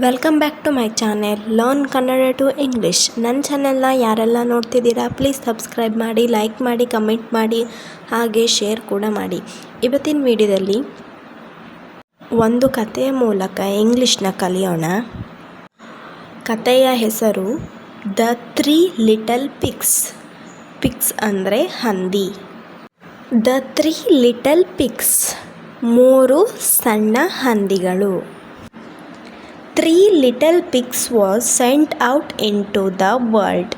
Welcome back to my channel learn Kannada to English. ನನ್ನ ಚಾನೆಲ್ನ ಯಾರೆಲ್ಲ ನೋಡ್ತಿದ್ದೀರಾ ಪ್ಲೀಸ್ ಸಬ್ಸ್ಕ್ರೈಬ್ ಮಾಡಿ, ಲೈಕ್ ಮಾಡಿ, ಕಮೆಂಟ್ ಮಾಡಿ, ಹಾಗೆ ಶೇರ್ ಕೂಡ ಮಾಡಿ. ಇವತ್ತಿನ ವಿಡಿಯೋದಲ್ಲಿ ಒಂದು ಕಥೆಯ ಮೂಲಕ ಇಂಗ್ಲೀಷ್ನ ಕಲಿಯೋಣ. ಕಥೆಯ ಹೆಸರು ದ 3 ಲಿಟಲ್ ಪಿಗ್ಸ್. ಪಿಗ್ಸ್ ಅಂದರೆ ಹಂದಿ. ದ 3 ಲಿಟಲ್ ಪಿಗ್ಸ್, 3 ಸಣ್ಣ ಹಂದಿಗಳು. 3 little pigs was sent out into the world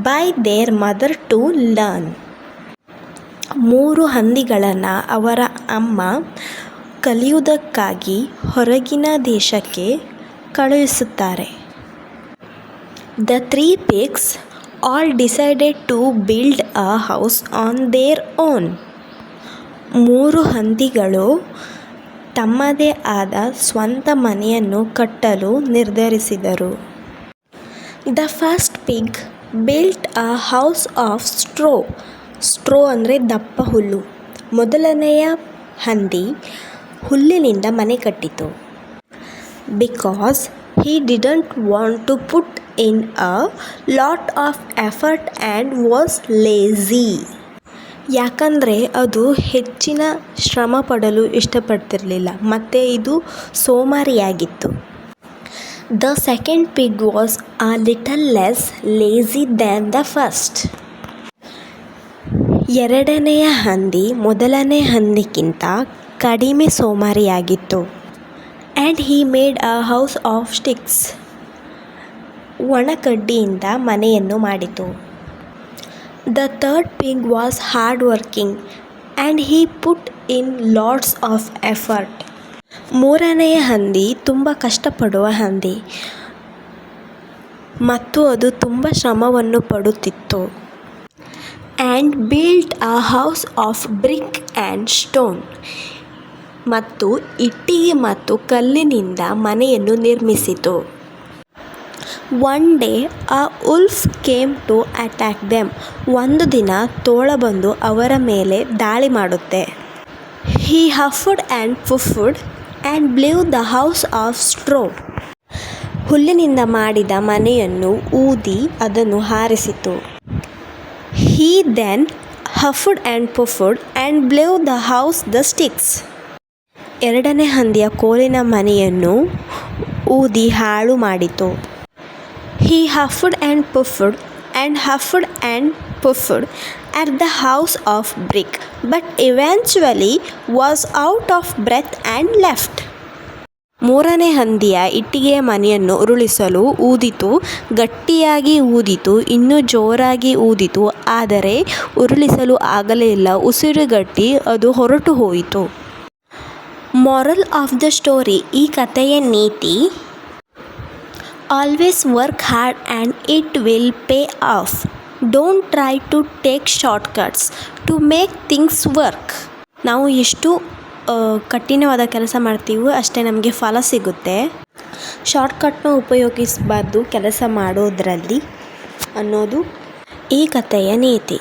by their mother to learn. 3 ಹಂದಿಗಳನ್ನು ಅವರ ಅಮ್ಮ ಕಲಿಯುವುದಕ್ಕಾಗಿ ಹೊರಗಿನ ದೇಶಕ್ಕೆ ಕಳುಹಿಸುತ್ತಾರೆ. The 3 pigs all decided to build a house on their own. 3 ಹಂದಿಗಳು ತಮ್ಮದೇ ಆದ ಸ್ವಂತ ಮನೆಯನ್ನು ಕಟ್ಟಲು ನಿರ್ಧರಿಸಿದರು. The first pig built a house of straw. Straw ಅಂದರೆ ದಪ್ಪ ಹುಲ್ಲು. ಮೊದಲನೆಯ ಹಂದಿ ಹುಲ್ಲಿನಿಂದ ಮನೆ ಕಟ್ಟಿತು. Because he didn't want to put in a lot of effort and was lazy. ಯಾಕಂದರೆ ಅದು ಹೆಚ್ಚಿನ ಶ್ರಮ ಪಡಲು ಇಷ್ಟಪಡ್ತಿರಲಿಲ್ಲ ಮತ್ತು ಇದು ಸೋಮಾರಿಯಾಗಿತ್ತು. The second pig was a little less lazy than the first. ಎರಡನೆಯ ಹಂದಿ ಮೊದಲನೇ ಹಂದಿಗಿಂತ ಕಡಿಮೆ ಸೋಮಾರಿಯಾಗಿತ್ತು. And he made a house of sticks. ಒಣಕಡ್ಡಿಯಿಂದ ಮನೆಯನ್ನು ಮಾಡಿತು. The third pig was hard working and he put in lots of effort. ಮೂರನೆಯ ಹಂದಿ ತುಂಬ ಕಷ್ಟಪಡುವ ಹಂದಿ ಮತ್ತು ಅದು ತುಂಬ ಶ್ರಮವನ್ನು ಪಡುತ್ತಿತ್ತು. And built a house of brick and stone. ಮತ್ತು ಇಟ್ಟಿಗೆ ಮತ್ತು ಕಲ್ಲಿನಿಂದ ಮನೆಯನ್ನು ನಿರ್ಮಿಸಿತು. One day a wolf came to attack them. ಒಂದು ದಿನ ತೋಳ ಬಂದು ಅವರ ಮೇಲೆ ದಾಳಿ ಮಾಡುತ್ತೆ. He huffed and puffed and blew the house of straw. ಹುಲ್ಲಿನಿಂದ ಮಾಡಿದ ಮನೆಯನ್ನು ಊದಿ ಅದನ್ನು ಹಾರಿಸಿತು. He then huffed and puffed and blew the house the sticks. ಎರಡನೇ ಹಂದಿಯ ಕೋಲಿನ ಮನೆಯನ್ನು ಊದಿ ಹಾಳು ಮಾಡಿತು. He huffed and puffed at the house of brick, but eventually was out of breath and left. ಮೂರನೇ ಹಂದಿಯ ಇಟ್ಟಿಗೆಯ ಮನೆಯನ್ನು ಉರುಳಿಸಲು ಊದಿತು, ಗಟ್ಟಿಯಾಗಿ ಊದಿತು, ಇನ್ನೂ ಜೋರಾಗಿ ಊದಿತು, ಆದರೆ ಉರುಳಿಸಲು ಆಗಲಿಲ್ಲ. ಉಸಿರುಗಟ್ಟಿ ಅದು ಹೊರಟು ಹೋಯಿತು. Moral of the story. ಈ ಕಥೆಯ ನೀತಿ: Always work hard and it will pay off. Don't try to take shortcuts to make things work. ನಾವು ಎಷ್ಟು ಕಠಿಣವಾದ ಕೆಲಸ ಮಾಡ್ತೀವೋ ಅಷ್ಟೇ ನಮಗೆ ಫಲ ಸಿಗುತ್ತೆ. ಶಾರ್ಟ್ಕಟ್ನ ಉಪಯೋಗಿಸಬಾರ್ದು ಕೆಲಸ ಮಾಡೋದ್ರಲ್ಲಿ ಅನ್ನೋದು ಈ ಕಥೆಯ ನೀತಿ.